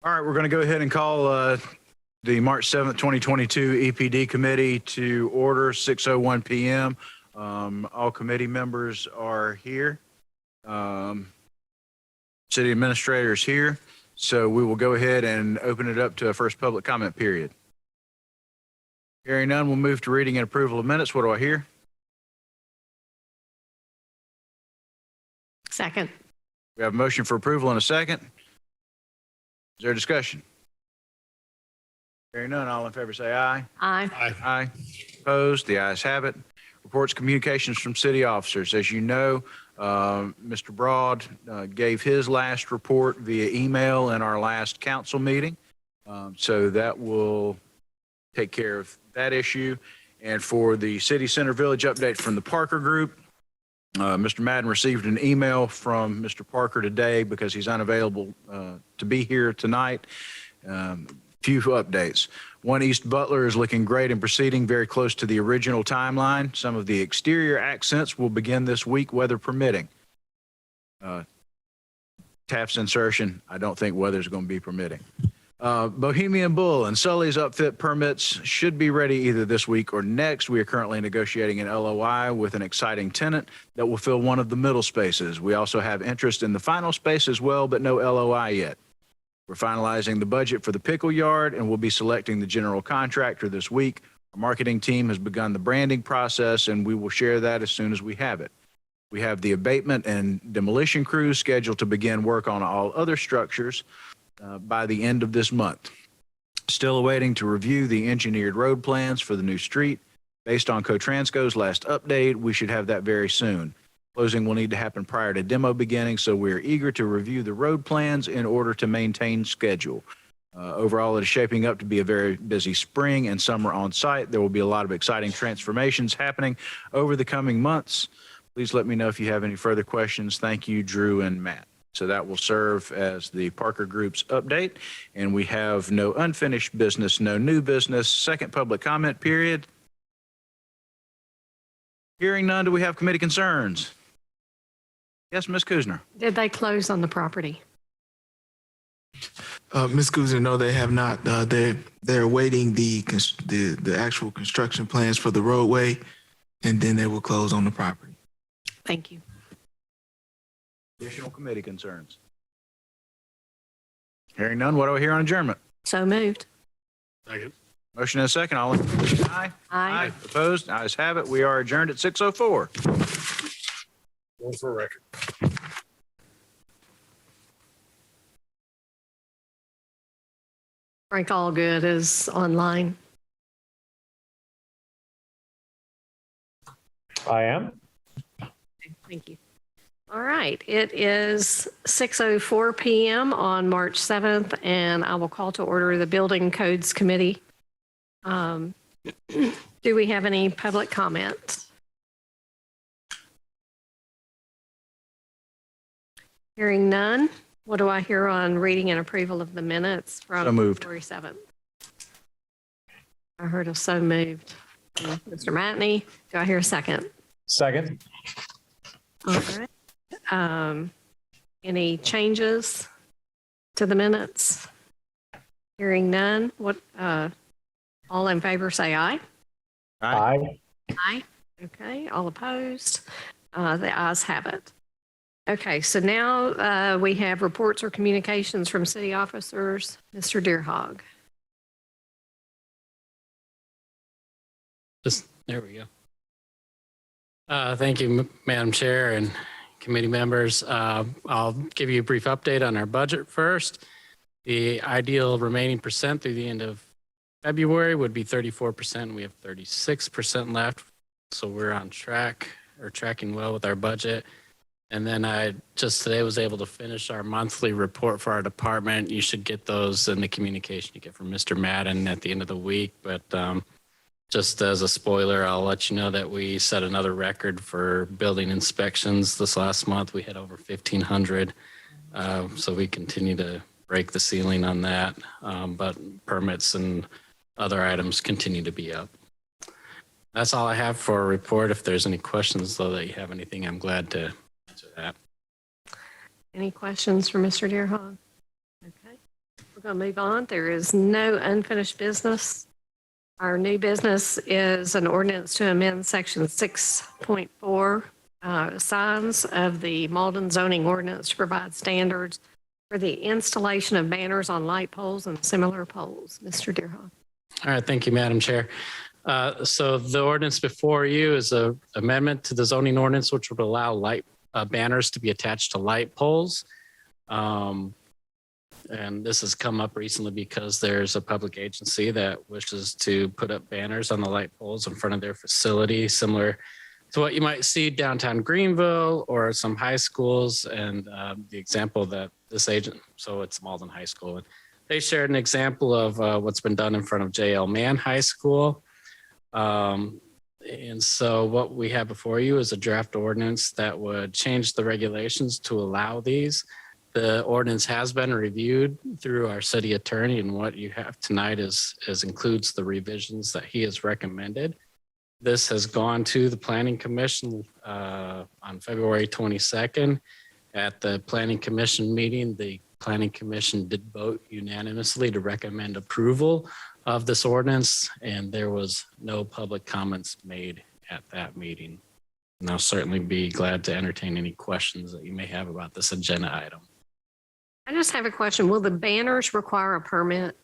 All right, we're going to go ahead and call the March 7th, 2022 EPD committee to order, 6:01 p.m. All committee members are here. City administrator is here. So we will go ahead and open it up to a first public comment period. Hearing none, we'll move to reading and approval of minutes. What do I hear? Second. We have a motion for approval in a second. Is there discussion? Hearing none, all in favor say aye. Aye. Aye. Opposed? The ayes have it. Reports, communications from city officers. As you know, Mr. Broad gave his last report via email in our last council meeting. So that will take care of that issue. And for the City Center Village update from the Parker Group, Mr. Madden received an email from Mr. Parker today because he's unavailable to be here tonight. Few updates. One, East Butler is looking great and proceeding very close to the original timeline. Some of the exterior accents will begin this week, weather permitting. Taps insertion, I don't think weather's going to be permitting. Bohemian Bull and Sully's upfit permits should be ready either this week or next. We are currently negotiating an LOI with an exciting tenant that will fill one of the middle spaces. We also have interest in the final space as well, but no LOI yet. We're finalizing the budget for the pickle yard and we'll be selecting the general contractor this week. Our marketing team has begun the branding process and we will share that as soon as we have it. We have the abatement and demolition crews scheduled to begin work on all other structures by the end of this month. Still awaiting to review the engineered road plans for the new street. Based on Cotransco's last update, we should have that very soon. Closing will need to happen prior to demo beginning, so we're eager to review the road plans in order to maintain schedule. Overall, it is shaping up to be a very busy spring and summer on site. There will be a lot of exciting transformations happening over the coming months. Please let me know if you have any further questions. Thank you, Drew and Matt. So that will serve as the Parker Group's update. And we have no unfinished business, no new business. Second public comment period. Hearing none, do we have committee concerns? Yes, Ms. Kuzner. Did they close on the property? Ms. Kuzner, no, they have not. They're awaiting the actual construction plans for the roadway, and then they will close on the property. Thank you. Additional committee concerns. Hearing none, what do I hear on adjournment? So moved. Second. Motion and a second. All in favor, say aye. Aye. Opposed? Ayes have it. We are adjourned at 6:04. One for record. Frank Allgood is online. I am. Thank you. All right. It is 6:04 p.m. on March 7th, and I will call to order the Building Codes Committee. Do we have any public comments? Hearing none. What do I hear on reading and approval of the minutes from So moved. February 7th? I heard a so moved from Mr. Matney. Do I hear a second? Second. All right. Any changes to the minutes? Hearing none. What? All in favor say aye. Aye. Aye. Okay. All opposed? The ayes have it. Okay. So now we have reports or communications from city officers. Mr. Deerhog. There we go. Thank you, Madam Chair and committee members. I'll give you a brief update on our budget first. The ideal remaining percent through the end of February would be 34%. We have 36% left. So we're on track or tracking well with our budget. And then I just today was able to finish our monthly report for our department. You should get those in the communication you get from Mr. Madden at the end of the week. But just as a spoiler, I'll let you know that we set another record for building inspections this last month. We had over 1,500. So we continue to break the ceiling on that. But permits and other items continue to be up. That's all I have for a report. If there's any questions, though, that you have anything, I'm glad to answer that. Any questions for Mr. Deerhog? Okay. We'll going to move on. There is no unfinished business. Our new business is an ordinance to amend section 6.4 signs of the Malden zoning ordinance to provide standards for the installation of banners on light poles and similar poles. Mr. Deerhoff. All right, thank you, Madam Chair. So the ordinance before you is a amendment to the zoning ordinance, which would allow light banners to be attached to light poles. And this has come up recently because there's a public agency that wishes to put up banners on the light poles in front of their facility, similar to what you might see downtown Greenville or some high schools. And the example that this agent, so it's Malden High School, and they shared an example of what's been done in front of J.L. Mann High School. And so what we have before you is a draft ordinance that would change the regulations to allow these. The ordinance has been reviewed through our city attorney, and what you have tonight is includes the revisions that he has recommended. This has gone to the Planning Commission on February 22nd. At the Planning Commission meeting, the Planning Commission did vote unanimously to recommend approval of this ordinance, and there was no public comments made at that meeting. And I'll certainly be glad to entertain any questions that you may have about this agenda item. I just have a question. Will the banners require a permit?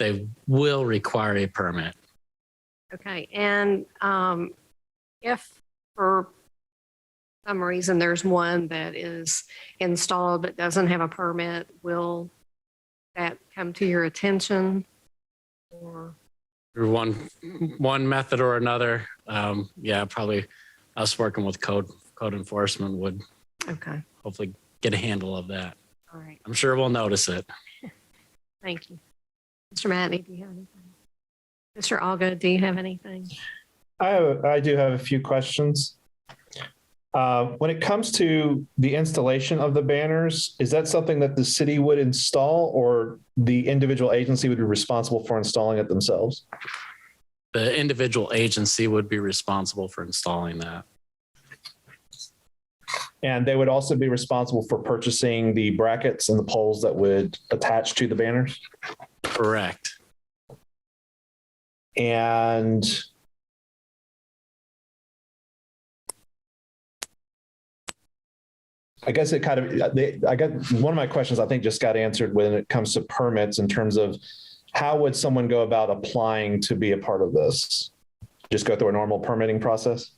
They will require a permit. Okay. And if for some reason there's one that is installed but doesn't have a permit, will that come to your attention? Or Through one method or another, yeah, probably us working with code enforcement would okay. hopefully get a handle of that. All right. I'm sure we'll notice it. Thank you. Mr. Matney, do you have anything? Mr. Alga, do you have anything? I do have a few questions. When it comes to the installation of the banners, is that something that the city would install, or the individual agency would be responsible for installing it themselves? The individual agency would be responsible for installing that. And they would also be responsible for purchasing the brackets and the poles that would attach to the banners? Correct. And I guess it kind of, I got one of my questions I think just got answered when it comes to permits, in terms of how would someone go about applying to be a part of this? Just go through a normal permitting process?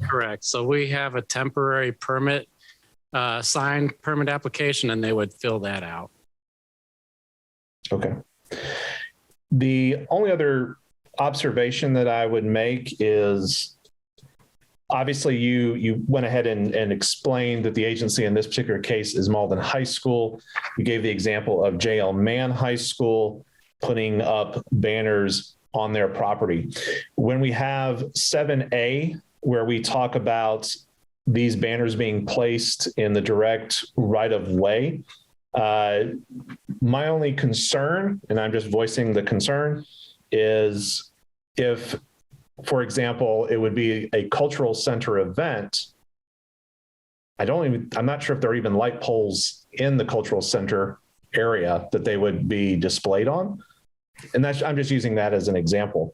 Correct. So we have a temporary permit, signed permit application, and they would fill that out. Okay. The only other observation that I would make is, obviously you went ahead and explained that the agency in this particular case is Malden High School. You gave the example of J.L. Mann High School putting up banners on their property. When we have 7A, where we talk about these banners being placed in the direct right of way, my only concern, and I'm just voicing the concern, is if, for example, it would be a cultural center event, I'm not sure if there are even light poles in the cultural center area that they would be displayed on. And I'm just using that as an example.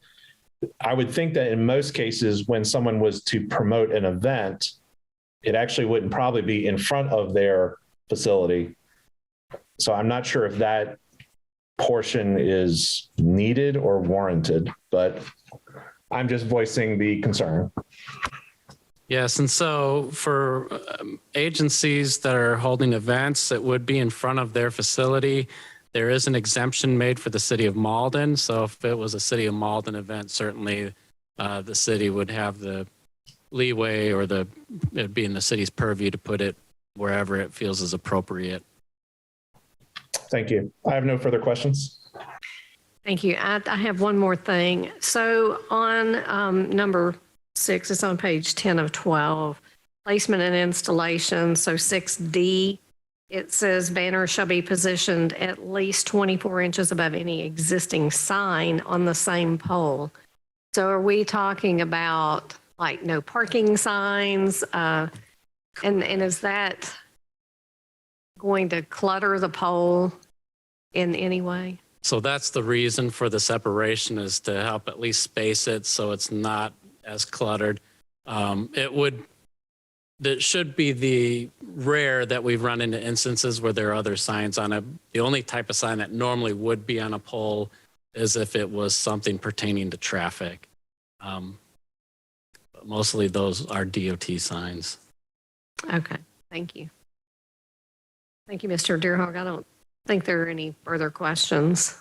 I would think that in most cases, when someone was to promote an event, it actually wouldn't probably be in front of their facility. So I'm not sure if that portion is needed or warranted, but I'm just voicing the concern. Yes. And so for agencies that are holding events that would be in front of their facility, there is an exemption made for the city of Malden. So if it was a city of Malden event, certainly the city would have the leeway, or it'd be in the city's purview to put it wherever it feels is appropriate. Thank you. I have no further questions. Thank you. I have one more thing. So on number 6, it's on page 10 of 12, placement and installation. So 6D, it says banners shall be positioned at least 24 inches above any existing sign on the same pole. So are we talking about like no parking signs? And is that going to clutter the pole in any way? So that's the reason for the separation, is to help at least space it so it's not as cluttered. That should be the rare that we've run into instances where there are other signs on it. The only type of sign that normally would be on a pole is if it was something pertaining to traffic. But mostly those are DOT signs. Okay, thank you. Thank you, Mr. Deerhog. I don't think there are any further questions.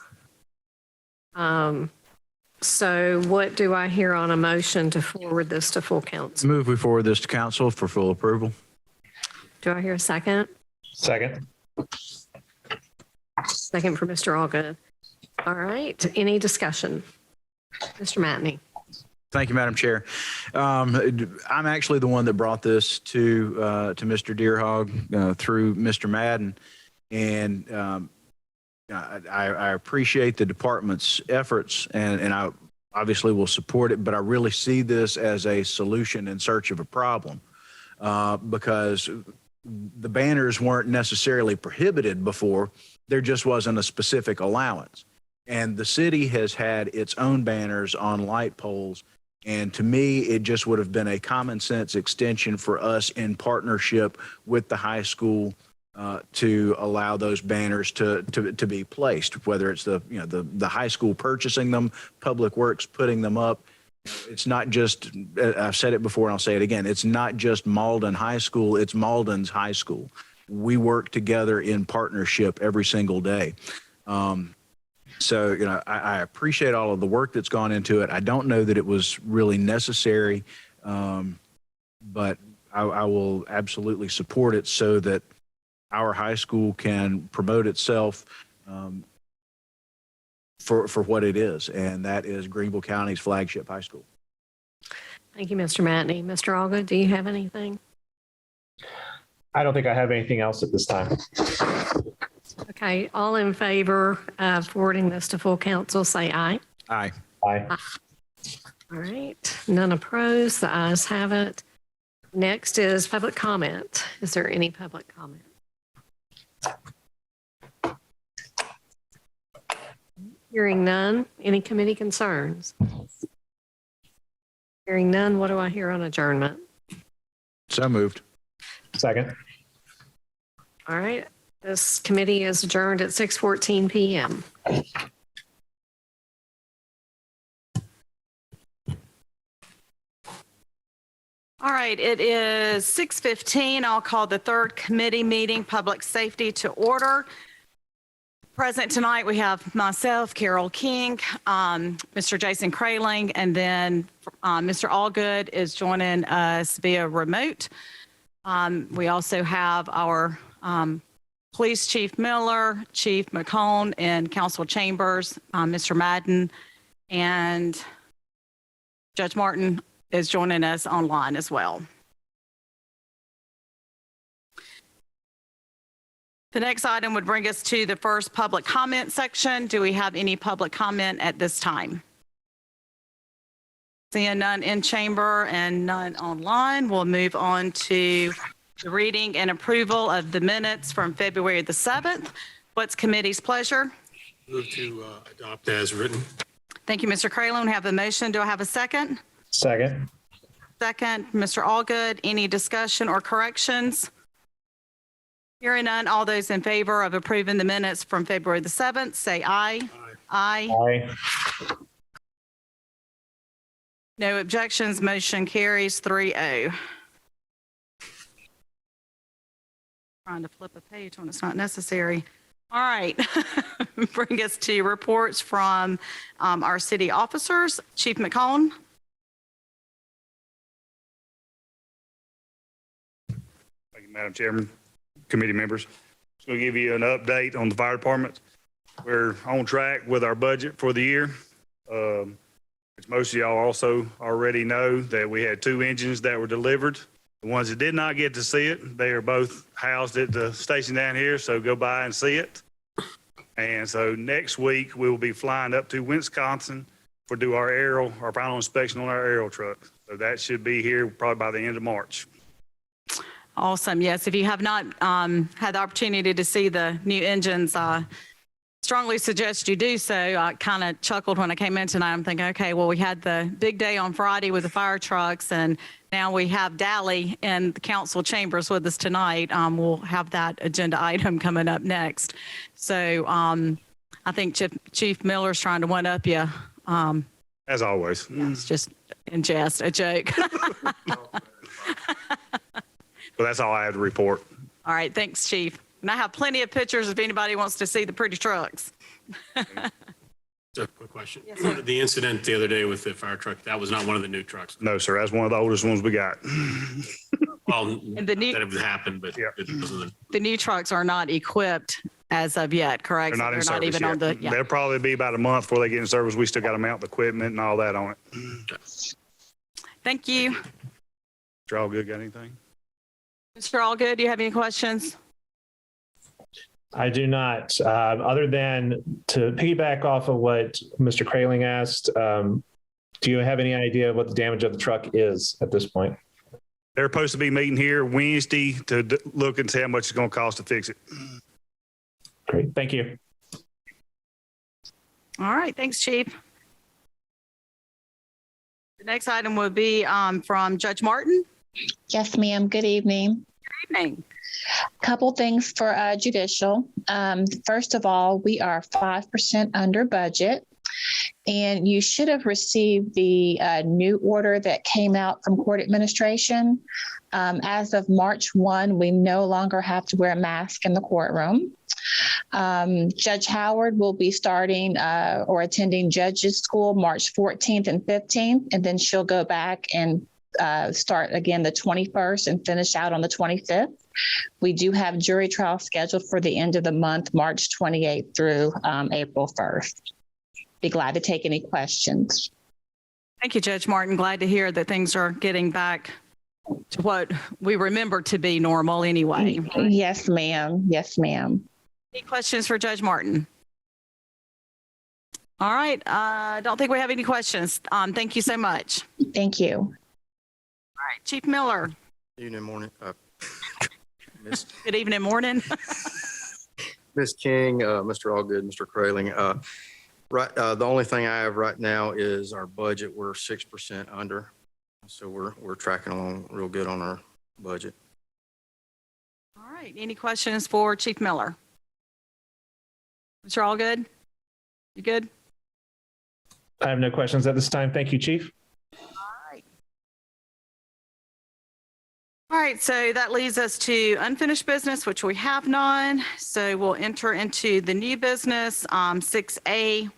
So what do I hear on a motion to forward this to full council? Move we forward this to council for full approval. Do I hear a second? Second. Second for Mr. Allgood. All right, any discussion? Mr. Matney. Thank you, Madam Chair. I'm actually the one that brought this to Mr. Deerhog through Mr. Madden. And I appreciate the department's efforts, and I obviously will support it, but I really see this as a solution in search of a problem, because the banners weren't necessarily prohibited before. There just wasn't a specific allowance. And the city has had its own banners on light poles. And to me, it just would have been a common sense extension for us in partnership with the high school to allow those banners to be placed, whether it's the high school purchasing them, Public Works putting them up. It's not just, I've said it before and I'll say it again, it's not just Malden High School, it's Mauldin's high school. We work together in partnership every single day. So, I appreciate all of the work that's gone into it. I don't know that it was really necessary, but I will absolutely support it so that our high school can promote itself for what it is, and that is Greenville County's flagship high school. Thank you, Mr. Matney. Mr. Allgood, do you have anything? I don't think I have anything else at this time. Okay, all in favor of forwarding this to full council, say aye. Aye. Aye. All right, none opposed, the ayes have it. Next is public comment. Is there any public comment? Hearing none, any committee concerns? Hearing none, what do I hear on adjournment? So moved. Second. All right, this committee is adjourned at 6:14 PM. All right, it is 6:15. I'll call the third committee meeting, Public Safety, to order. Present tonight, we have myself, Carol King, Mr. Jason Kraling, and then Mr. Allgood is joining us via remote. We also have our Police Chief Miller, Chief McCone in council chambers, Mr. Madden, and Judge Martin is joining us online as well. The next item would bring us to the first public comment section. Do we have any public comment at this time? Seeing none in chamber and none online, we'll move on to the reading and approval of the minutes from February the 7th. What's committee's pleasure? Move to adopt as written. Thank you, Mr. Kraling. We have a motion. Do I have a second? Second. Second, Mr. Allgood. Any discussion or corrections? Hearing none, all those in favor of approving the minutes from February the 7th, say aye. Aye. Aye. No objections, motion carries 3-0. Trying to flip a page when it's not necessary. All right, bring us to reports from our city officers. Chief McCone. Thank you, Madam Chairman, committee members. Just going to give you an update on the fire department. We're on track with our budget for the year. As most of y'all also already know, that we had 2 engines that were delivered. The ones that did not get to see it, they are both housed at the station down here, so go by and see it. And so next week, we will be flying up to Wisconsin for do our final inspection on our aerial truck. So that should be here probably by the end of March. Awesome. Yes, if you have not had the opportunity to see the new engines, strongly suggest you do so. I kind of chuckled when I came in tonight. I'm thinking, okay, well, we had the big day on Friday with the fire trucks, and now we have Dally in the council chambers with us tonight. We'll have that agenda item coming up next. So I think Chief Miller's trying to one up you. As always. It's just in jest, a joke. But that's all I have to report. All right, thanks, Chief. And I have plenty of pictures if anybody wants to see the pretty trucks. Just a quick question. Yes, sir. The incident the other day with the fire truck, that was not one of the new trucks. No, sir, that's one of the oldest ones we got. Well, And the new- that it happened, but Yeah. it wasn't. The new trucks are not equipped as of yet, correct? They're not in So service even on yet. the, yeah. They'll probably be about a month before they get in service. We still got to mount the equipment and all that on it. Thank you. You're all good, got anything? Mr. Allgood, do you have any questions? I do not. Other than to piggyback off of what Mr. Kraling asked, do you have any idea what the damage of the truck is at this point? They're supposed to be meeting here Wednesday to look and see how much it's going to cost to fix it. Great. Thank you. All right, thanks, Chief. The next item will be from Judge Martin. Yes, ma'am. Good evening. Good evening. Couple things for judicial. First of all, we are 5% under budget, and you should have received the new order that came out from court administration. As of March 1, we no longer have to wear a mask in the courtroom. Judge Howard will be starting or attending judges school March 14th and 15th, and then she'll go back and start again the 21st and finish out on the 25th. We do have jury trial scheduled for the end of the month, March 28th through April 1st. Be glad to take any questions. Thank you, Judge Martin. Glad to hear that things are getting back to what we remember to be normal anyway. Yes, ma'am. Yes, ma'am. Any questions for Judge Martin? All right. I don't think we have any questions. Thank you so much. Thank you. All right, Chief Miller. Evening, morning. Good evening, morning. Ms. King, Mr. Allgood, Mr. Kraling. The only thing I have right now is our budget. We're 6% under. So we're tracking along real good on our budget. All right. Any questions for Chief Miller? Mr. Allgood? You good? I have no questions at this time. Thank you, Chief. All right, so that leads us to unfinished business, which we have none. So we'll enter into the new business. 6A,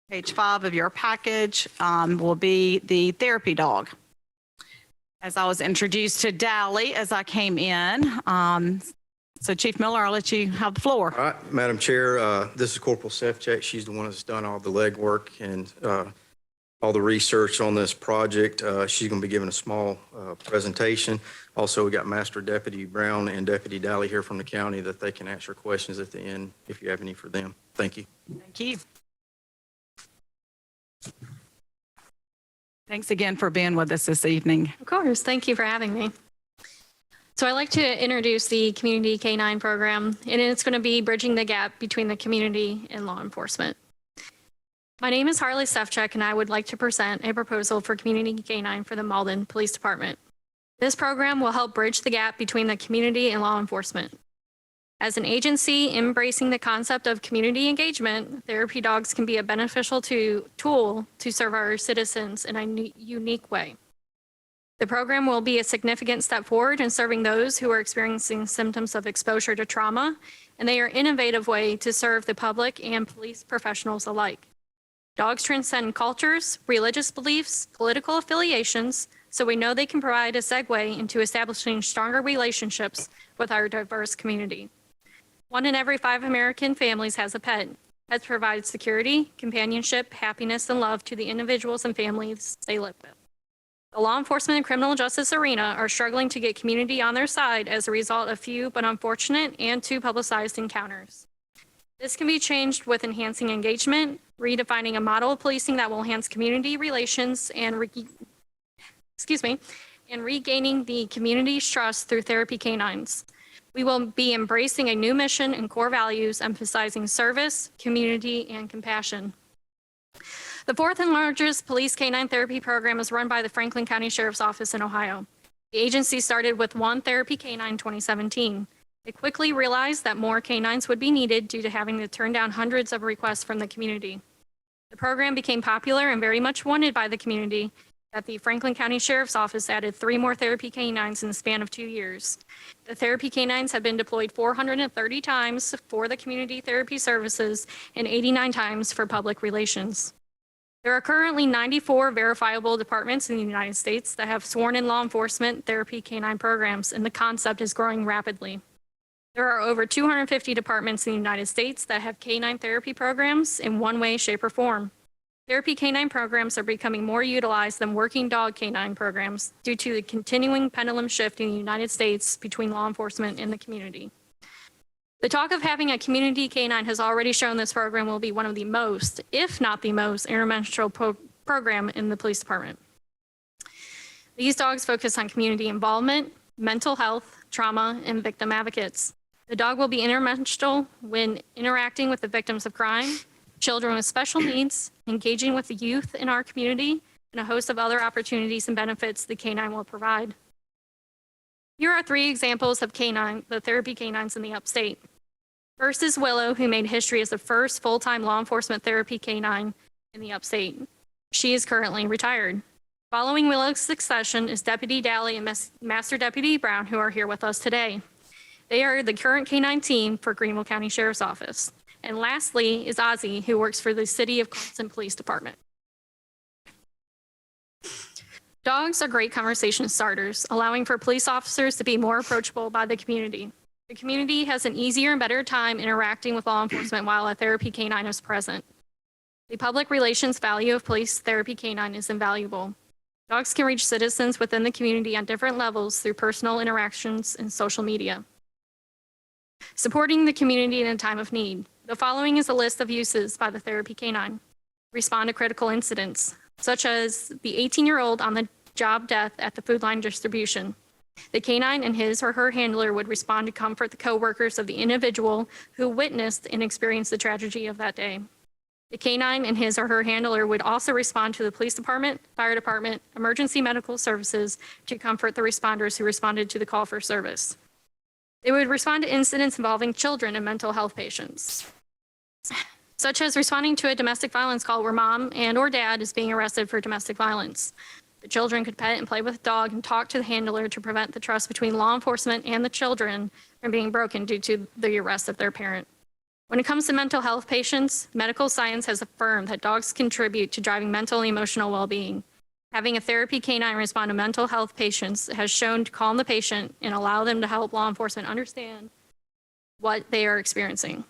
page 5 of your package, will be the therapy dog. As I was introduced to Dally as I came in. So Chief Miller, I'll let you have the floor. All right, Madam Chair, this is Corporal Sefcek. She's the one that's done all the legwork and all the research on this project. She's going to be giving a small presentation. Also, we got Master Deputy Brown and Deputy Dally here from the county that they can answer questions at the end if you have any for them. Thank you. Thank you. Thanks again for being with us this evening. Of course. Thank you for having me. So I'd like to introduce the Community Canine program, and it's going to be bridging the gap between the community and law enforcement. My name is Harley Sefcek, and I would like to present a proposal for Community Canine for the Malden Police Department. This program will help bridge the gap between the community and law enforcement. As an agency embracing the concept of community engagement, therapy dogs can be a beneficial tool to serve our citizens in a unique way. The program will be a significant step forward in serving those who are experiencing symptoms of exposure to trauma, and they are an innovative way to serve the public and police professionals alike. Dogs transcend cultures, religious beliefs, political affiliations, so we know they can provide a segue into establishing stronger relationships with our diverse community. 1 in every 5 American families has a pet. Pets provide security, companionship, happiness, and love to the individuals and families they live with. The law enforcement and criminal justice arena are struggling to get community on their side as a result of few but unfortunate and too publicized encounters. This can be changed with enhancing engagement, redefining a model of policing that will enhance community relations and regaining the community's trust through therapy canines. We will be embracing a new mission and core values emphasizing service, community, and compassion. The fourth and largest police canine therapy program is run by the Franklin County Sheriff's Office in Ohio. The agency started with one therapy canine in 2017. They quickly realized that more canines would be needed due to having to turn down hundreds of requests from the community. The program became popular and very much wanted by the community that the Franklin County Sheriff's Office added 3 more therapy canines in the span of 2 years. The therapy canines have been deployed 430 times for the community therapy services and 89 times for public relations. There are currently 94 verifiable departments in the United States that have sworn in law enforcement therapy canine programs, and the concept is growing rapidly. There are over 250 departments in the United States that have canine therapy programs in one way, shape, or form. Therapy canine programs are becoming more utilized than working dog canine programs due to the continuing pendulum shift in the United States between law enforcement and the community. The talk of having a community canine has already shown this program will be one of the most, if not the most, interventional program in the police department. These dogs focus on community involvement, mental health, trauma, and victim advocates. The dog will be interventional when interacting with the victims of crime, children with special needs, engaging with the youth in our community, and a host of other opportunities and benefits the canine will provide. Here are 3 examples of the therapy canines in the upstate. First is Willow, who made history as the first full-time law enforcement therapy canine in the upstate. She is currently retired. Following Willow's succession is Deputy Daly and Master Deputy Brown, who are here with us today. They are the current canine team for Greenville County Sheriff's Office. And lastly is Ozzy, who works for the City of Clemson Police Department. Dogs are great conversation starters, allowing for police officers to be more approachable by the community. The community has an easier and better time interacting with law enforcement while a therapy canine is present. The public relations value of police therapy canine is invaluable. Dogs can reach citizens within the community on different levels through personal interactions and social media. Supporting the community in a time of need. The following is a list of uses by the therapy canine. Respond to critical incidents, such as the 18-year-old on the job death at the food line distribution. The canine and his or her handler would respond to comfort the coworkers of the individual who witnessed and experienced the tragedy of that day. The canine and his or her handler would also respond to the police department, fire department, emergency medical services to comfort the responders who responded to the call for service. They would respond to incidents involving children and mental health patients, such as responding to a domestic violence call where mom and or dad is being arrested for domestic violence. The children could pet and play with the dog and talk to the handler to prevent the trust between law enforcement and the children from being broken due to the arrest of their parent. When it comes to mental health patients, medical science has affirmed that dogs contribute to driving mental and emotional well-being. Having a therapy canine respond to mental health patients has shown to calm the patient and allow them to help law enforcement understand what they are experiencing.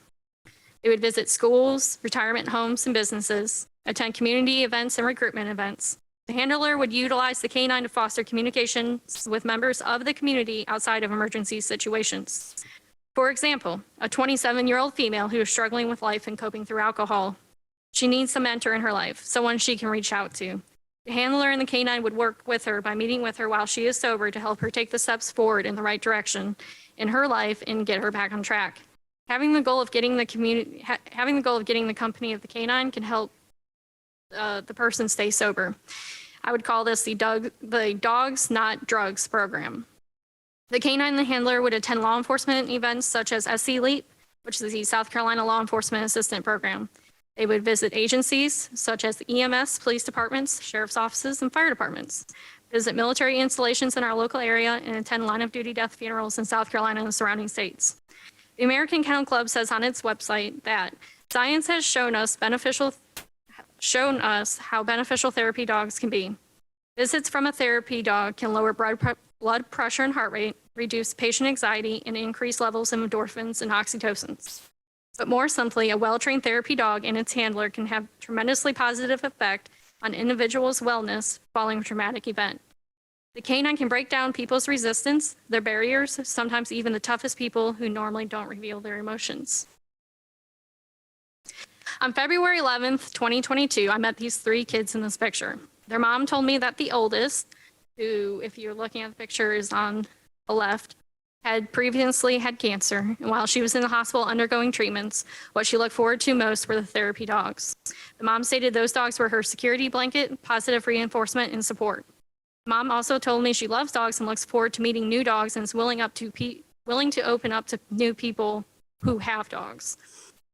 They would visit schools, retirement homes, and businesses, attend community events and recruitment events. The handler would utilize the canine to foster communications with members of the community outside of emergency situations. For example, a 27-year-old female who is struggling with life and coping through alcohol. She needs a mentor in her life, someone she can reach out to. The handler and the canine would work with her by meeting with her while she is sober to help her take the steps forward in the right direction in her life and get her back on track. Having the goal of getting the company of the canine can help the person stay sober. I would call this the Dogs Not Drugs program. The canine and the handler would attend law enforcement events such as SC LEAP, which is the South Carolina Law Enforcement Assistant Program. They would visit agencies such as the EMS, police departments, sheriff's offices, and fire departments, visit military installations in our local area, and attend line of duty death funerals in South Carolina and the surrounding states. The American Kennel Club says on its website that science has shown us how beneficial therapy dogs can be. Visits from a therapy dog can lower blood pressure and heart rate, reduce patient anxiety, and increase levels of endorphins and oxytocins. But more simply, a well-trained therapy dog and its handler can have tremendously positive effect on individuals' wellness following a traumatic event. The canine can break down people's resistance, their barriers, sometimes even the toughest people who normally don't reveal their emotions. On February 11th, 2022, I met these 3 kids in this picture. Their mom told me that the oldest, who, if you're looking at the picture, is on the left, had previously had cancer, and while she was in the hospital undergoing treatments, what she looked forward to most were the therapy dogs. The mom stated those dogs were her security blanket, positive reinforcement, and support. Mom also told me she loves dogs and looks forward to meeting new dogs and is willing to open up to new people who have dogs.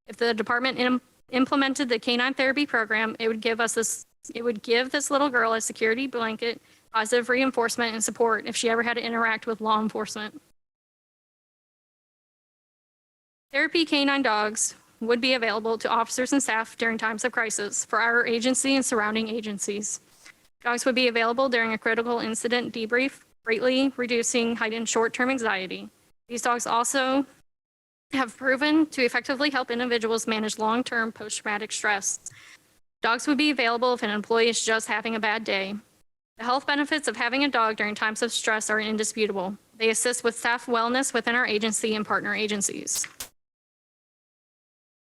If the department implemented the canine therapy program, it would give this little girl a security blanket, positive reinforcement, and support if she ever had to interact with law enforcement. Therapy canine dogs would be available to officers and staff during times of crisis for our agency and surrounding agencies. Dogs would be available during a critical incident debrief, greatly reducing heightened short-term anxiety. These dogs also have proven to effectively help individuals manage long-term post-traumatic stress. Dogs would be available if an employee is just having a bad day. The health benefits of having a dog during times of stress are indisputable. They assist with staff wellness within our agency and partner agencies.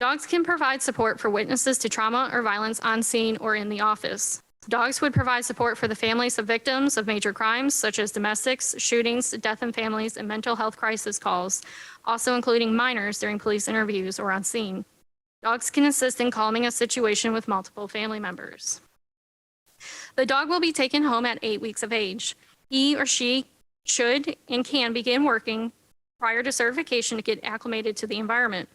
Dogs can provide support for witnesses to trauma or violence on scene or in the office. Dogs would provide support for the families of victims of major crimes, such as domestics, shootings, death in families, and mental health crisis calls, also including minors during police interviews or on scene. Dogs can assist in calming a situation with multiple family members. The dog will be taken home at 8 weeks of age. He or she should and can begin working prior to certification to get acclimated to the environment.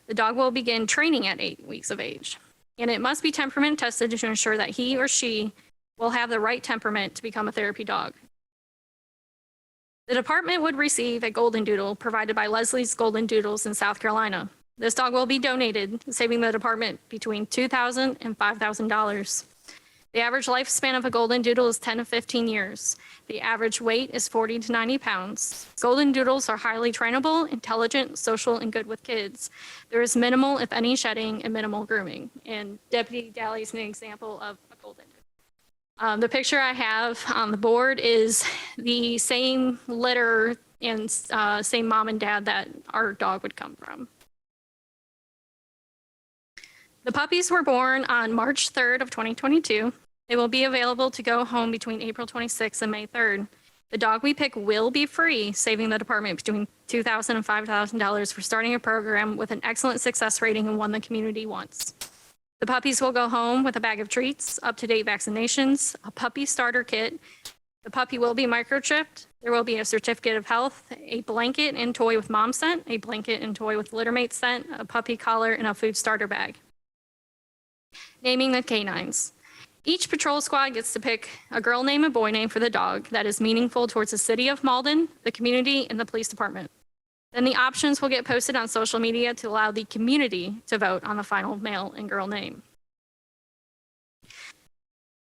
The dog will begin training at 8 weeks of age, and it must be temperament tested to ensure that he or she will have the right temperament to become a therapy dog. The department would receive a Golden Doodle provided by Leslie's Golden Doodles in South Carolina. This dog will be donated, saving the department between $2,000 and $5,000. The average lifespan of a Golden Doodle is 10 to 15 years. The average weight is 40 to 90 pounds. Golden Doodles are highly trainable, intelligent, social, and good with kids. There is minimal, if any, shedding and minimal grooming. And Deputy Daly is an example of a Golden Doodle. The picture I have on the board is the same litter and same mom and dad that our dog would come from. The puppies were born on March 3rd of 2022. They will be available to go home between April 26th and May 3rd. The dog we pick will be free, saving the department between $2,000 and $5,000 for starting a program with an excellent success rating and one the community wants. The puppies will go home with a bag of treats, up-to-date vaccinations, a puppy starter kit. The puppy will be microchipped. There will be a certificate of health, a blanket and toy with mom scent, a blanket and toy with littermate scent, a puppy collar, and a food starter bag. Naming the canines. Each patrol squad gets to pick a girl name and boy name for the dog that is meaningful towards the city of Malden, the community, and the police department. Then the options will get posted on social media to allow the community to vote on the final male and girl name.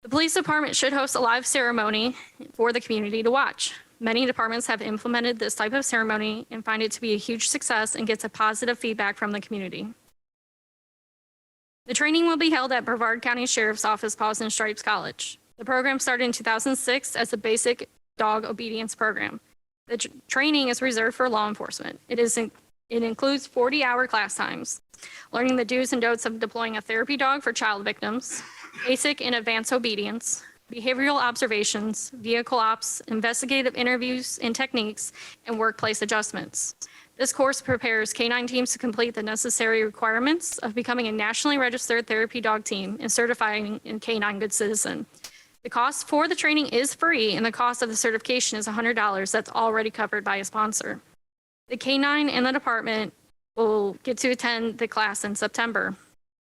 The police department should host a live ceremony for the community to watch. Many departments have implemented this type of ceremony and find it to be a huge success and gets a positive feedback from the community. The training will be held at Brevard County Sheriff's Office Paws and Stripes College. The program started in 2006 as a basic dog obedience program. The training is reserved for law enforcement. It includes 40-hour class times, learning the do's and don'ts of deploying a therapy dog for child victims, basic and advanced obedience, behavioral observations, vehicle ops, investigative interviews and techniques, and workplace adjustments. This course prepares canine teams to complete the necessary requirements of becoming a nationally registered therapy dog team and certifying a canine good citizen. The cost for the training is free, and the cost of the certification is $100 that's already covered by a sponsor. The canine and the department will get to attend the class in September.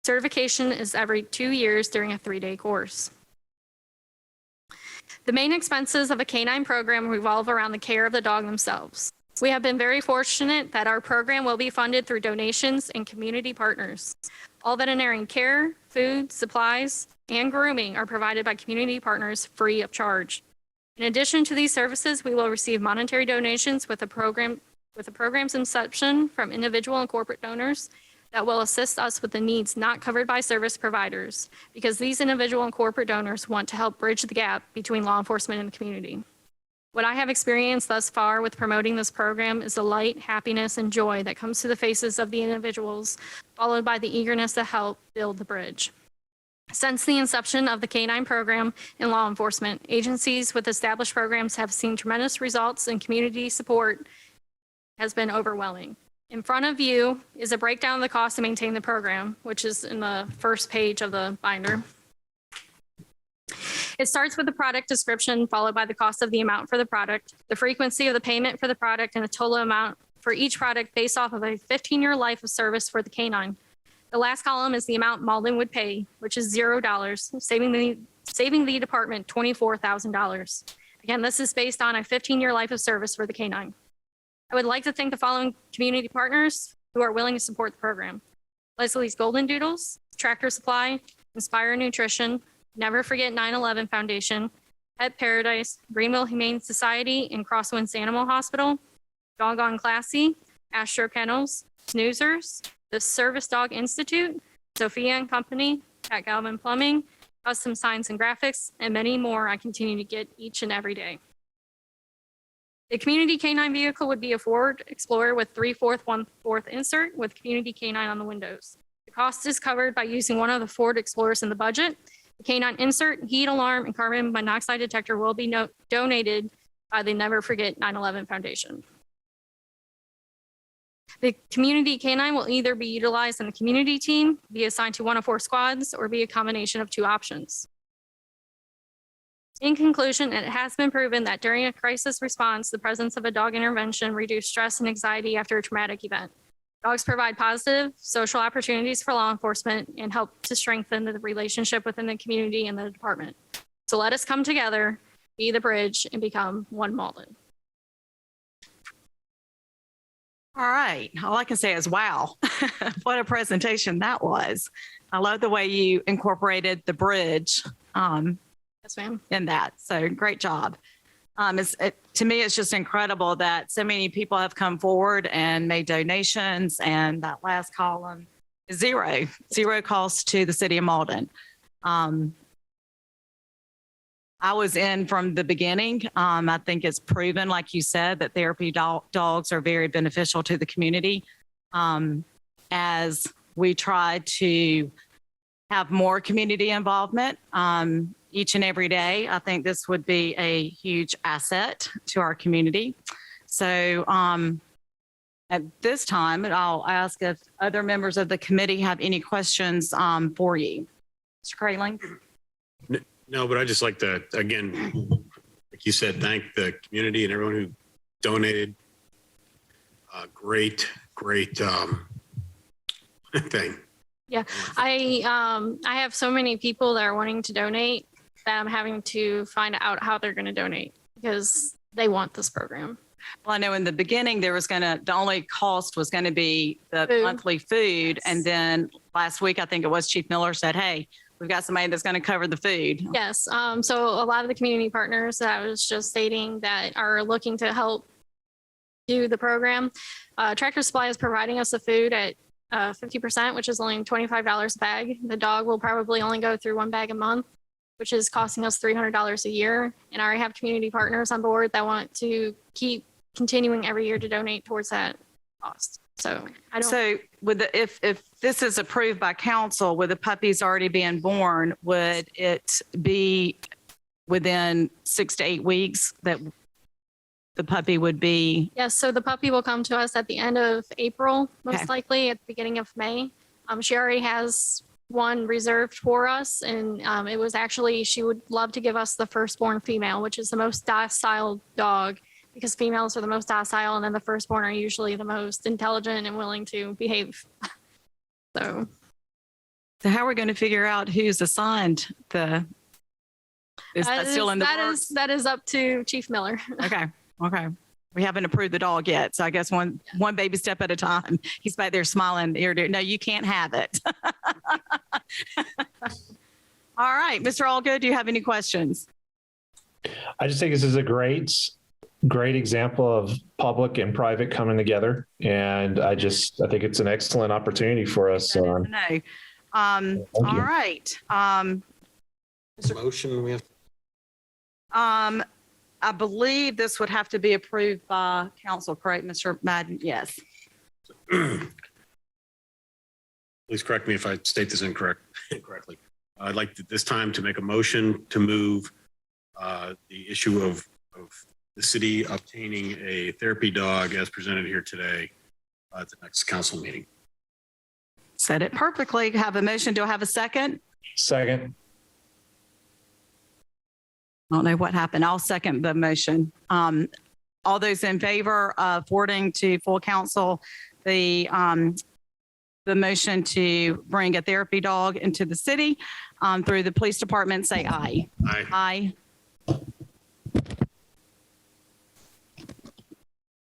Certification is every 2 years during a 3-day course. The main expenses of a canine program revolve around the care of the dog themselves. We have been very fortunate that our program will be funded through donations and community partners. All veterinarian care, food, supplies, and grooming are provided by community partners free of charge. In addition to these services, we will receive monetary donations with the program's inception from individual and corporate donors that will assist us with the needs not covered by service providers, because these individual and corporate donors want to help bridge the gap between law enforcement and the community. What I have experienced thus far with promoting this program is the light, happiness, and joy that comes to the faces of the individuals, followed by the eagerness to help build the bridge. Since the inception of the canine program in law enforcement, agencies with established programs have seen tremendous results in community support has been overwhelming. In front of you is a breakdown of the cost to maintain the program, which is in the first page of the binder. It starts with the product description, followed by the cost of the amount for the product, the frequency of the payment for the product, and the total amount for each product based off of a 15-year life of service for the canine. The last column is the amount Malden would pay, which is $0, saving the department $24,000. Again, this is based on a 15-year life of service for the canine. I would like to thank the following community partners who are willing to support the program: Leslie's Golden Doodles, Tractor Supply, Inspire Nutrition, Never Forget 9/11 Foundation, Pet Paradise, Greenville Humane Society, and Crosswinds Animal Hospital, Doggone Classy, Astro Kennels, Snoozers, the Service Dog Institute, Sophia and Company, Pat Galvin Plumbing, Custom Signs and Graphics, and many more I continue to get each and every day. The community canine vehicle would be a Ford Explorer with 3/4, 1/4 insert with community canine on the windows. The cost is covered by using one of the Ford Explorers in the budget. The canine insert, heat alarm, and carbon monoxide detector will be donated by the Never Forget 9/11 Foundation. The community canine will either be utilized in the community team, be assigned to one of 4 squads, or be a combination of 2 options. In conclusion, it has been proven that during a crisis response, the presence of a dog intervention reduces stress and anxiety after a traumatic event. Dogs provide positive social opportunities for law enforcement and help to strengthen the relationship within the community and the department. So let us come together, be the bridge, and become one Malden. All right. All I can say is, wow, what a presentation that was. I love the way you incorporated the bridge Yes, ma'am. in that. So great job. To me, it's just incredible that so many people have come forward and made donations, and that last column is zero cost to the city of Malden. I was in from the beginning. I think it's proven, like you said, that therapy dogs are very beneficial to the community. As we try to have more community involvement each and every day, I think this would be a huge asset to our community. So at this time, I'll ask if other members of the committee have any questions for you. Mr. Kraling? No, but I just like to, again, like you said, thank the community and everyone who donated. Great thing. Yeah, I have so many people that are wanting to donate that I'm having to find out how they're going to donate because they want this program. Well, I know in the beginning there was the only cost was going to be the Food. monthly food. Yes. And then last week, I think it was Chief Miller said, hey, we've got somebody that's going to cover the food. Yes, so a lot of the community partners that I was just stating that are looking to help do the program. Tractor Supply is providing us the food at 50%, which is only $25 a bag. The dog will probably only go through 1 bag a month, which is costing us $300 a year. And I already have community partners on board that want to keep continuing every year to donate towards that cost. So I don't. So if this is approved by council with the puppies already being born, would it be within 6 to 8 weeks that the puppy would be? Yes, so the puppy will come to us at the end of April, most Okay. likely at the beginning of May. She already has one reserved for us, and it was actually, she would love to give us the firstborn female, which is the most docile dog, because females are the most docile, and then the firstborn are usually the most intelligent and willing to behave. So So how are we going to figure out who's assigned is that still in the works? that is up to Chief Miller. Okay. We haven't approved the dog yet. So I guess one baby step at a time. He's back there smiling ear to ear. No, you can't have it. All right, Mr. Allgood, do you have any questions? I just think this is a great example of public and private coming together. And I think it's an excellent opportunity for us. No. All right. Motion we have. I believe this would have to be approved by council, correct, Mr. Madden? Yes. Please correct me if I state this incorrectly. I'd like this time to make a motion to move the issue of the city obtaining a therapy dog as presented here today at the next council meeting. Said it perfectly. Have a motion. Do I have a second? Second. I don't know what happened. I'll second the motion. All those in favor of forwarding to full council the motion to bring a therapy dog into the city through the police department, say aye. Aye. Aye.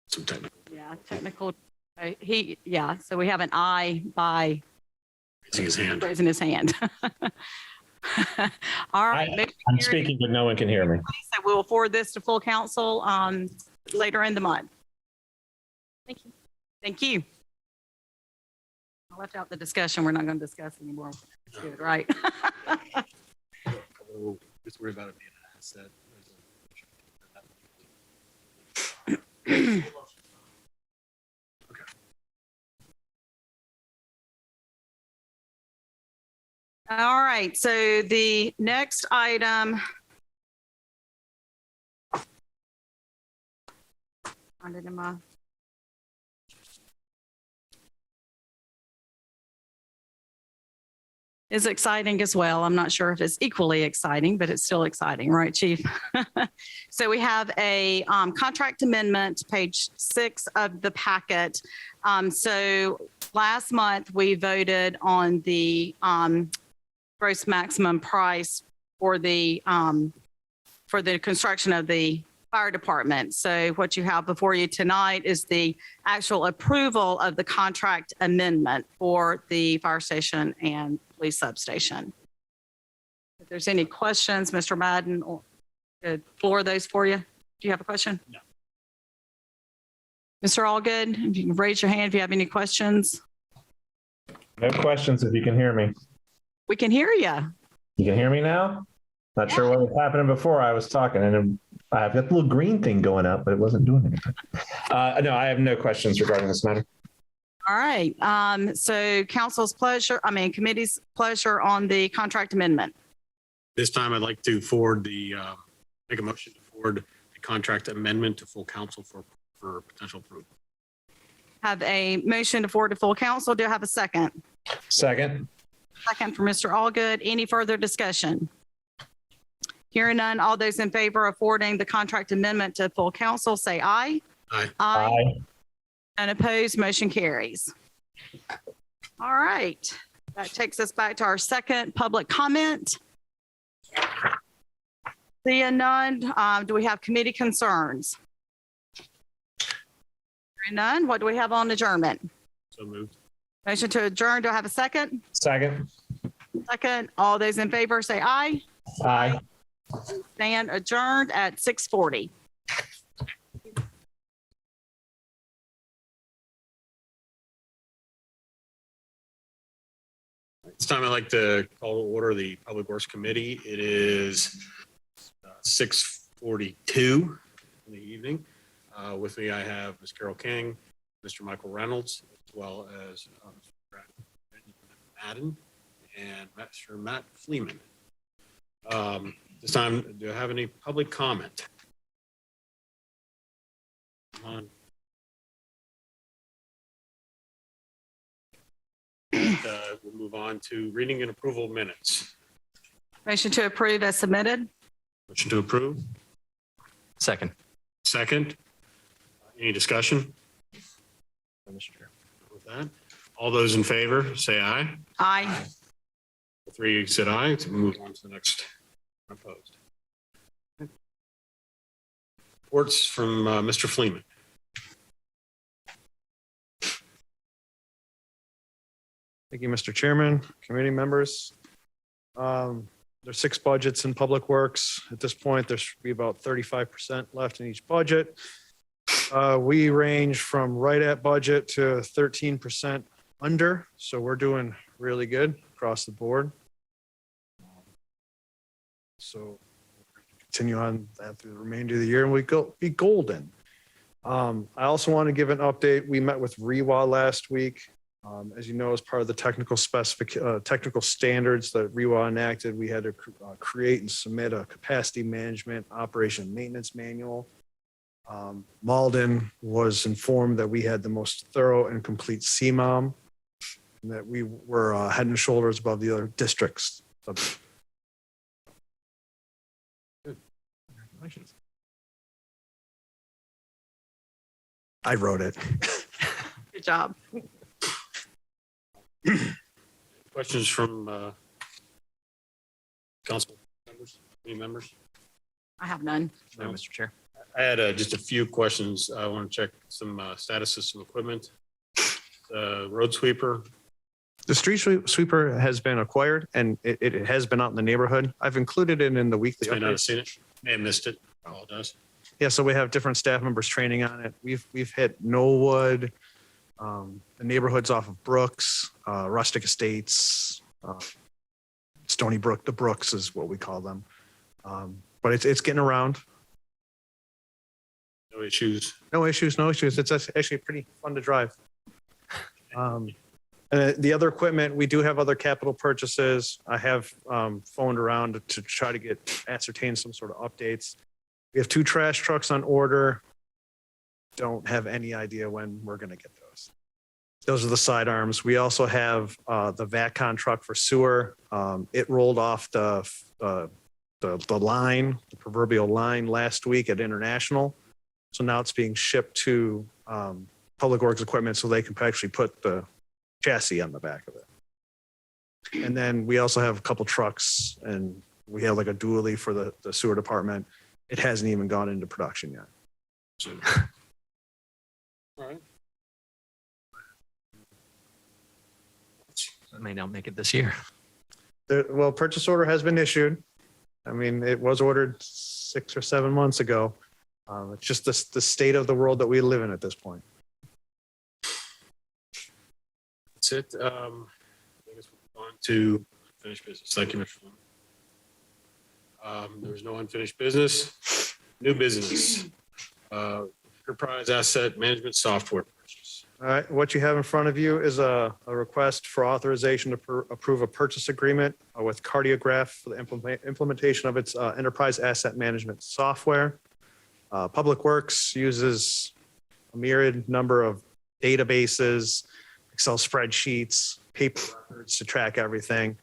Some technical Yeah, technical. So we have an aye by raising his hand. raising his hand. All right. motion I'm carries. speaking, but no one can hear me. So we will forward this to full council later in the month. Thank you. Thank you. I left out the discussion. We're not going to discuss anymore. Good, right? Just worry about it being an asset. All right. So the next item. Find it in my. Is exciting as well. I'm not sure if it's equally exciting, but it's still exciting, right, Chief? So we have a contract amendment, page 6 of the packet. So last month we voted on the gross maximum price for the construction of the fire department. So what you have before you tonight is the actual approval of the contract amendment for the fire station and police substation. If there's any questions, Mr. Madden, or could floor those for you. Do you have a question? No. Mr. Allgood, if you can raise your hand if you have any questions. No questions if you can hear me. We can hear you. You can hear me now? Not sure what was happening before I was talking, and I've got the little green thing going up, but it wasn't doing anything. No, I have no questions regarding this matter. All right. So council's pleasure, committee's pleasure on the contract amendment. This time I'd like to make a motion to forward the contract amendment to full council for potential approval. Have a motion to forward to full council. Do I have a second? Second. Second for Mr. Allgood. Any further discussion? Hearing none, all those in favor of forwarding the contract amendment to full council, say aye. Aye. Aye. And opposed, motion carries. All right. That takes us back to our second public comment. Seeing none, do we have committee concerns? Hearing none, what do we have on adjournment? So moved. Motion to adjourn. Do I have a second? Second. Second. All those in favor say aye. Aye. Stand adjourned at 6:40. This time I'd like to call to order the Public Works Committee. It is 6:42 in the evening. With me, I have Ms. Carol King, Mr. Michael Reynolds, as well as Madden and Mr. Matt Fleeman. This time, do I have any public comment? Come on. We'll move on to reading and approval of minutes. Motion to approve as submitted. Motion to approve. Second. Second. Any discussion? Mr. Chair. With that, all those in favor, say aye. Aye. The three said aye. So we move on to the next opposed. Reports from Mr. Fleeman. Thank you, Mr. Chairman, committee members. There's 6 budgets in Public Works. At this point, there should be about 35% left in each budget. We range from right at budget to 13% under, so we're doing really good across the board. So we'll continue on that through the remainder of the year, and we be golden. I also want to give an update. We met with REWA last week. As you know, as part of the technical standards that REWA enacted, we had to create and submit a capacity management operation maintenance manual. Malden was informed that we had the most thorough and complete CMOM, and that we were head and shoulders above the other districts. Congratulations. I wrote it. Good job. Questions from council members, any members? I have none. No, Mr. Chair. I had just a few questions. I want to check some status of some equipment. Road sweeper, The street sweeper has been acquired and it has been out in the neighborhood. I've included it in the weekly may not have updates. seen it, may have missed it. I apologize. Yeah, so we have different staff members training on it. We've hit Knollwood, the neighborhoods off of Brooks, Rustic Estates, Stony Brook. The Brooks is what we call them. But it's getting around. No issues. No issues, no issues. It's actually pretty fun to drive. And the other equipment, we do have other capital purchases. I have phoned around to try to ascertain some sort of updates. We have 2 trash trucks on order. Don't have any idea when we're going to get those. Those are the sidearms. We also have the VACCON truck for sewer. It rolled off the line, the proverbial line last week at International. So now it's being shipped to Public Works equipment so they can actually put the chassis on the back of it. And then we also have a couple trucks and we have like a dually for the sewer department. It hasn't even gone into production yet. All right. It may not make it this year. Well, purchase order has been issued. I mean, it was ordered 6 or 7 months ago. It's just the state of the world that we live in at this point. That's it. I guess we'll go on to finished business. Thank you, Mr. Flynn. There was no unfinished business. New business. Enterprise asset management software purchase. All right, what you have in front of you is a request for authorization to approve a purchase agreement with Cardiograph for the implementation of its enterprise asset management software. Public Works uses a myriad number of databases, Excel spreadsheets, paper records to track everything.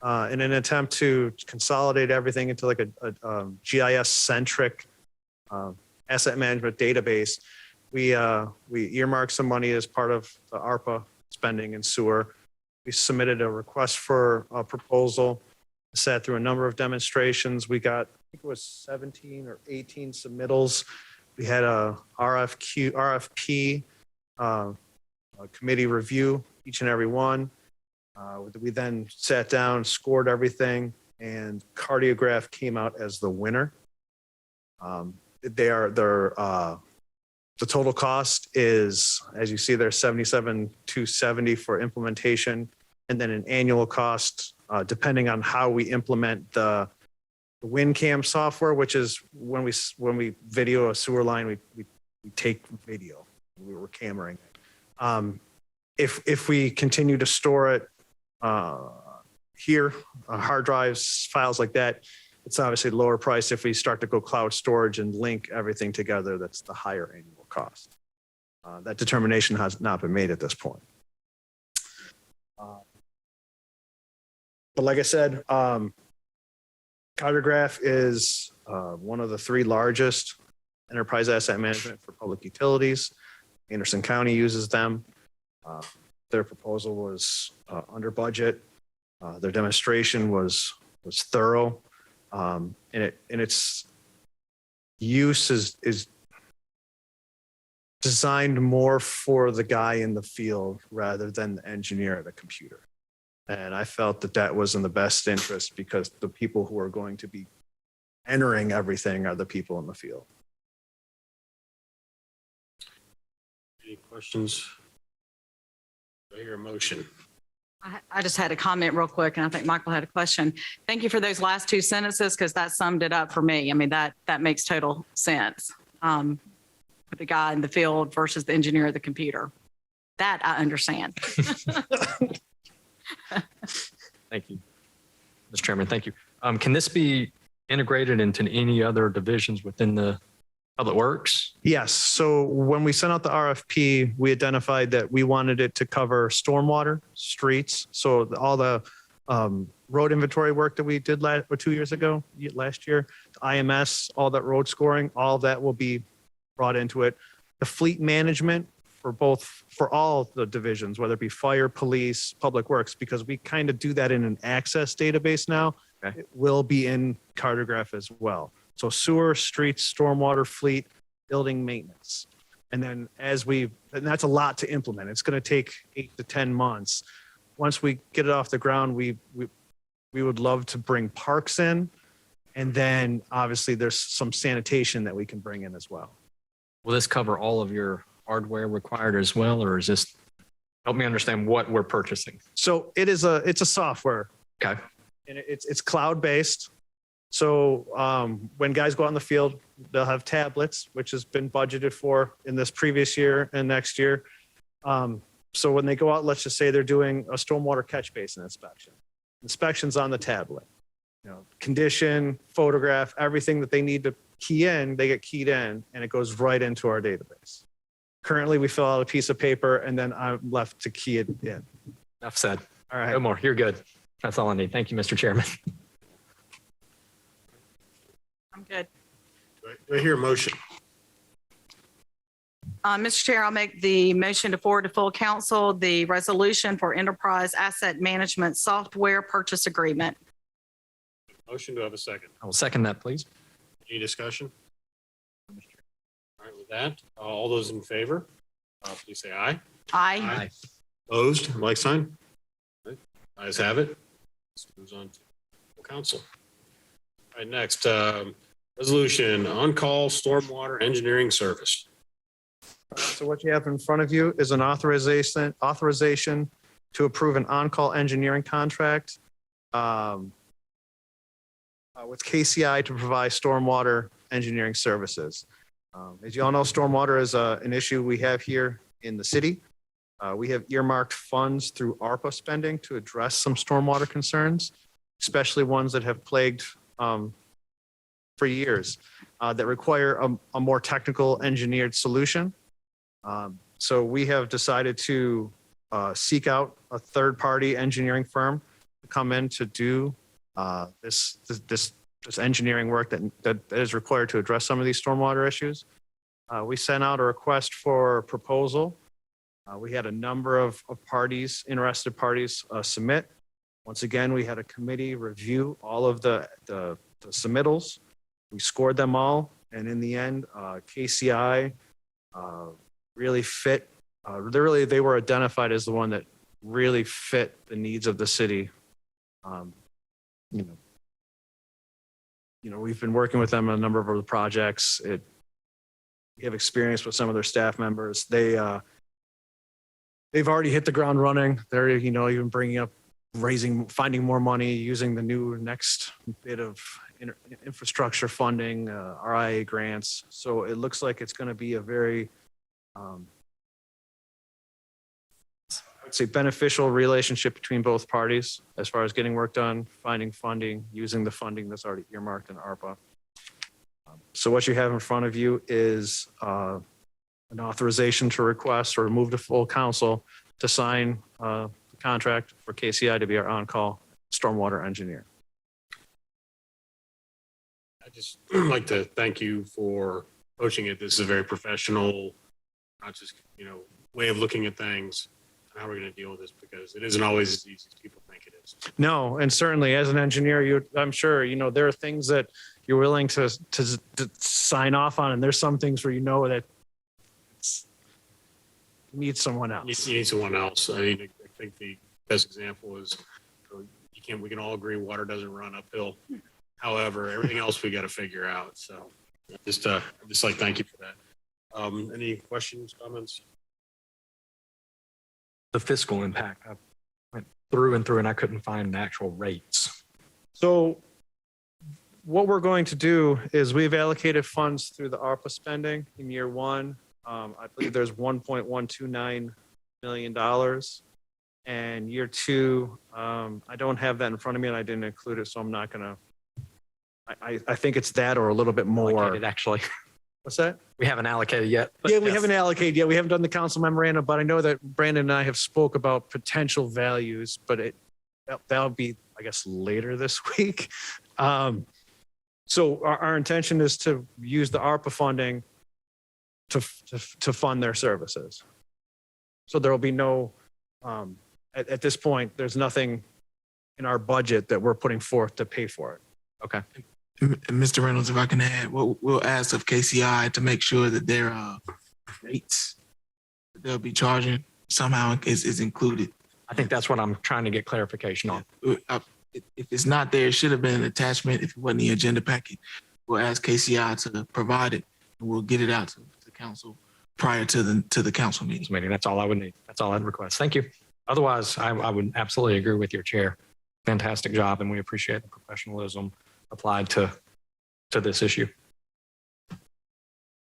In an attempt to consolidate everything into like a GIS-centric asset management database, we earmarked some money as part of the ARPA spending in sewer. We submitted a request for a proposal, sat through a number of demonstrations. We got, I think it was 17 or 18 submittals. We had a RFP a committee review each and every one. We then sat down, scored everything, and Cardiograph came out as the winner. The total cost is, as you see there, $77,270 for implementation, and then an annual cost, depending on how we implement the WinCam software, which is when we video a sewer line, we take video. We're cameraing it. If we continue to store it here, hard drives, files like that, it's obviously lower price. If we start to go cloud storage and link everything together, that's the higher annual cost. That determination has not been made at this point. But like I said, Cardiograph is one of the 3 largest enterprise asset management for public utilities. Anderson County uses them. Their proposal was under budget. Their demonstration was thorough. And its use is designed more for the guy in the field rather than the engineer at a computer. And I felt that was in the best interest because the people who are going to be entering everything are the people in the field. Any questions? Do I hear a motion? I just had a comment real quick, and I think Michael had a question. Thank you for those last 2 sentences because that summed it up for me. I mean, that makes total sense. With the guy in the field versus the engineer of the computer. That I understand. Thank you. Mr. Chairman, thank you. Can this be integrated into any other divisions within the Public Works? Yes. So when we sent out the RFP, we identified that we wanted it to cover stormwater, streets. So all the road inventory work that we did last 2 years ago, last year, IMS, all that road scoring, all that will be brought into it. The fleet management for all the divisions, whether it be fire, police, public works, because we kind of do that in an access database now. Okay. It will be in Cartograph as well. So sewer, streets, stormwater, fleet, building maintenance. And then and that's a lot to implement. It's going to take 8 to 10 months. Once we get it off the ground, we would love to bring parks in. And then obviously there's some sanitation that we can bring in as well. Will this cover all of your hardware required as well, or is this, help me understand what we're purchasing? So it's a software. Okay. And it's cloud-based. So when guys go out in the field, they'll have tablets, which has been budgeted for in this previous year and next year. So when they go out, let's just say they're doing a stormwater catch basin inspection. Inspection's on the tablet. Condition, photograph, everything that they need to key in, they get keyed in, and it goes right into our database. Currently, we fill out a piece of paper, and then I'm left to key it in. Enough said. All right. No more. You're good. That's all I need. Thank you, Mr. Chairman. I'm good. Do I hear a motion? Mr. Chair, I'll make the motion to forward to full council the resolution for enterprise asset management software purchase agreement. Motion, do I have a second? I will second that, please. Any discussion? All right, with that, all those in favor, please say aye. Aye. Opposed, like sign? All right, ayes have it. This moves on to full council. All right, next, resolution, on-call stormwater engineering service. So what you have in front of you is an authorization to approve an on-call engineering contract with KCI to provide stormwater engineering services. As you all know, stormwater is an issue we have here in the city. We have earmarked funds through ARPA spending to address some stormwater concerns, especially ones that have plagued for years that require a more technical engineered solution. So we have decided to seek out a third-party engineering firm to come in to do this engineering work that is required to address some of these stormwater issues. We sent out a request for proposal. We had a number of interested parties submit. Once again, we had a committee review all of the submittals. We scored them all, and in the end, KCI really fit. They were identified as the one that really fit the needs of the city. We've been working with them on a number of other projects. We have experience with some of their staff members. They've already hit the ground running. They're even bringing up finding more money using the new next bit of infrastructure funding, RIA grants. So it looks like it's going to be a very I'd say beneficial relationship between both parties as far as getting work done, finding funding, using the funding that's already earmarked in ARPA. So what you have in front of you is an authorization to request or move to full council to sign the contract for KCI to be our on-call stormwater engineer. I just like to thank you for coaching it. This is a very professional, not just, way of looking at things and how we're going to deal with this, because it isn't always as easy as people think it is. No, and certainly as an engineer, I'm sure, there are things that you're willing to sign off on, and there's some things where that you need someone else. You need someone else. I mean, I think the best example is we can all agree water doesn't run uphill. However, everything else we got to figure out. So just like, thank you for that. Any questions, comments? The fiscal impact, I went through and I couldn't find actual rates. So what we're going to do is we've allocated funds through the ARPA spending in year one. I believe there's $1.129 million. And year two, I don't have that in front of me and I didn't include it, so I'm not going to. I think it's that or a little bit more. Allocated, actually. What's that? We haven't allocated yet. but Yeah, we yes. haven't allocated yet. We haven't done the council memorandum, but I know that Brandon and I have spoke about potential values, but that'll be, I guess, later this week. So our intention is to use the ARPA funding to fund their services. So there will be no, at this point, there's nothing in our budget that we're putting forth to pay for it. Okay. Mr. Reynolds, if I can add, we'll ask of KCI to make sure that their rates that they'll be charging somehow is included. I think that's what I'm trying to get clarification on. If it's not there, it should have been an attachment. If it wasn't the agenda packet, we'll ask KCI to provide it, and we'll get it out to the council prior to the council meeting. Meeting. That's all I would need. That's all I'd request. Thank you. Otherwise, I would absolutely agree with your chair. Fantastic job, and we appreciate the professionalism applied to this issue. All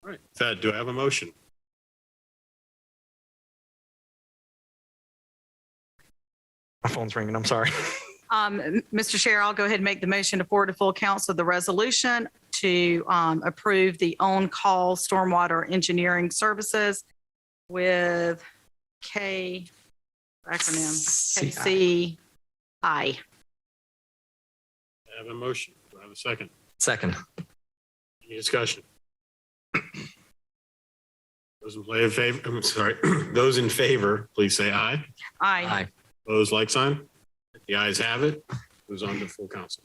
right, with that, do I have a motion? My phone's ringing. I'm sorry. Mr. Chair, I'll go ahead and make the motion to forward to full council the resolution to approve the on-call stormwater engineering services with acronym, KCI. I have a motion. Do I have a second? Second. Any discussion? Those in favor, please say aye. Aye. Aye. Opposed, like sign. The ayes have it. Moves on to full council.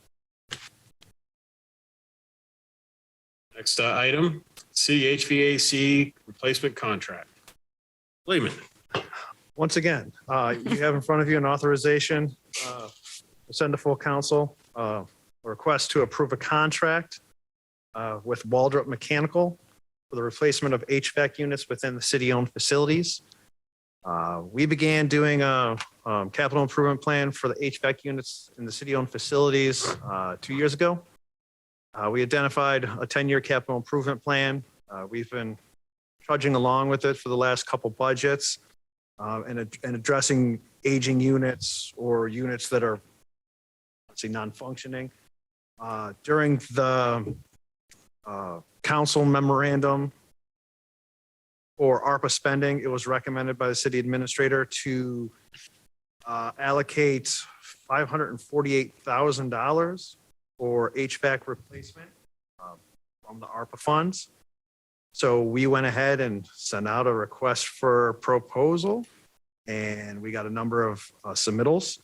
Next item, city HVAC replacement contract. Lehman. Once again, you have in front of you an authorization to send to full council, a request to approve a contract with Waldrop Mechanical for the replacement of HVAC units within the city-owned facilities. We began doing a capital improvement plan for the HVAC units in the city-owned facilities 2 years ago. We identified a 10-year capital improvement plan. We've been trudging along with it for the last couple budgets and addressing aging units or units that are, let's say, non-functioning. During the council memorandum for ARPA spending, it was recommended by the city administrator to allocate $548,000 for HVAC replacement from the ARPA funds. So we went ahead and sent out a request for proposal, and we got a number of submittals.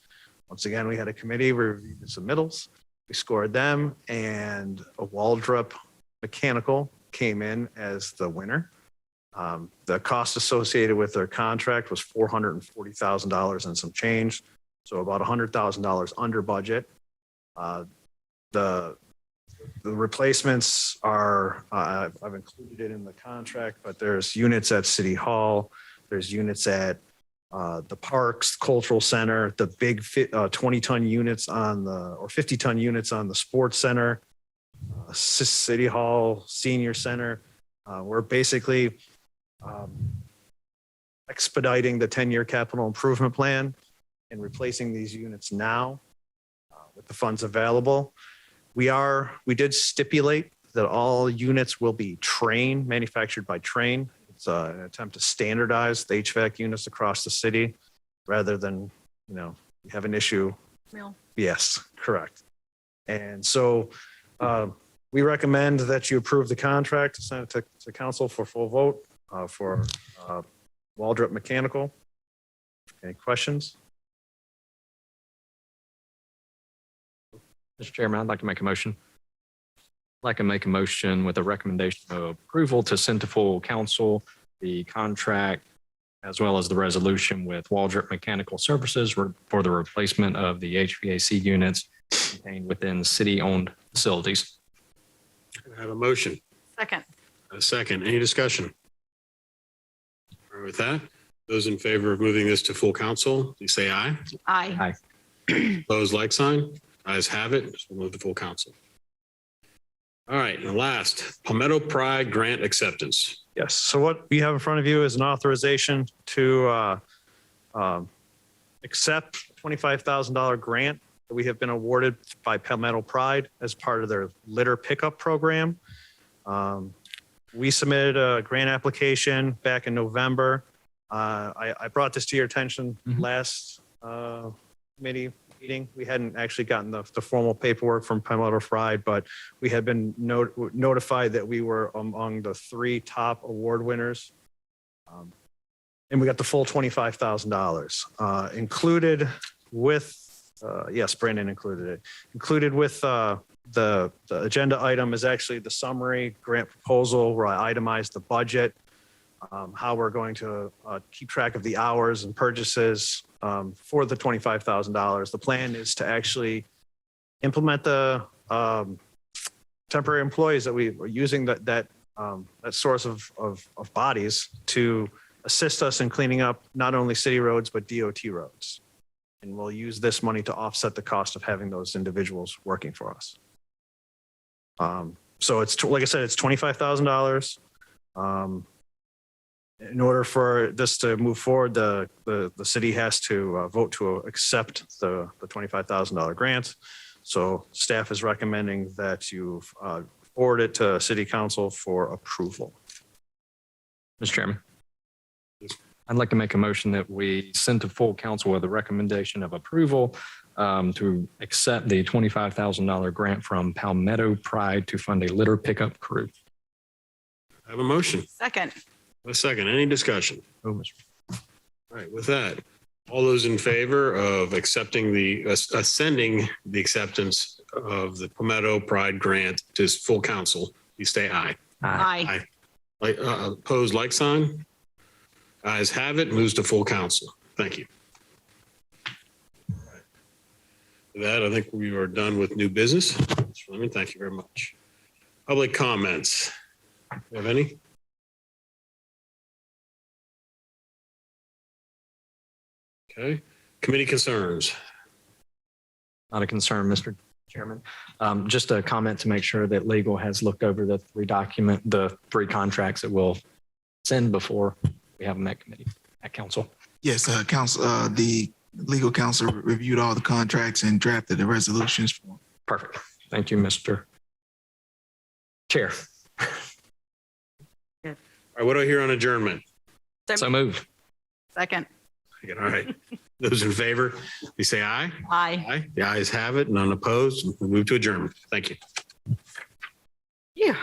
Once again, we had a committee review the submittals. We scored them, and a Waldrop Mechanical came in as the winner. The cost associated with their contract was $440,000 and some change, so about $100,000 under budget. The replacements are, I've included it in the contract, but there's units at City Hall, there's units at the parks, cultural center, the big 20-ton units or 50-ton units on the sports center, City Hall, senior center. We're basically expediting the 10-year capital improvement plan and replacing these units now with the funds available. We did stipulate that all units will be manufactured by Train. It's an attempt to standardize the HVAC units across the city rather than, we have an issue. Real. Yes, correct. And so we recommend that you approve the contract to send it to council for full vote for Waldrop Mechanical. Any questions? Mr. Chairman, I'd like to make a motion. I'd like to make a motion with a recommendation of approval to send to full council the contract as well as the resolution with Waldrop Mechanical Services for the replacement of the HVAC units contained within city-owned facilities. I have a motion. Second. A second. Any discussion? All right, with that, those in favor of moving this to full council, please say aye. Aye. Opposed, like sign. Ayes have it. So we'll move to full council. All right, and last, Palmetto Pride grant acceptance. Yes. So what we have in front of you is an authorization to accept $25,000 grant that we have been awarded by Palmetto Pride as part of their litter pickup program. We submitted a grant application back in November. I brought this to your attention last committee meeting. We hadn't actually gotten the formal paperwork from Palmetto Fried, but we had been notified that we were among the 3 top award winners. And we got the full $25,000 included with, yes, Brandon included it. Included with the agenda item is actually the summary grant proposal where I itemized the budget, how we're going to keep track of the hours and purchases for the $25,000. The plan is to actually implement the temporary employees that we are using that source of bodies to assist us in cleaning up not only city roads, but DOT roads. And we'll use this money to offset the cost of having those individuals working for us. So it's, like I said, it's $25,000. In order for this to move forward, the city has to vote to accept the $25,000 grant. So staff is recommending that you forward it to City Council for approval. Mr. Chairman, I'd like to make a motion that we send to full council with a recommendation of approval to accept the $25,000 grant from Palmetto Pride to fund a litter pickup crew. I have a motion. Second. A second. Any discussion? Oh, Mr. All right. With that, all those in favor of accepting ascending the acceptance of the Palmetto Pride grant to full council, please say aye. Aye. Like opposed, like sign. Ayes have it. Moves to full council. Thank you. With that, I think we are done with new business. Mr. Fleming, thank you very much. Public comments. Do you have any? Okay. Committee concerns. Not a concern, Mr. Chairman. Just a comment to make sure that legal has looked over the 3 contracts that we'll send before we have them at committee, at council. Yes, council, the legal counsel reviewed all the contracts and drafted the resolutions for them. Perfect. Thank you, Mr. Chair. All right. What do I hear on adjournment? So moved. Second. All right. Those in favor, please say aye. Aye. Aye. The ayes have it. None opposed. We move to adjournment. Thank you. Yeah.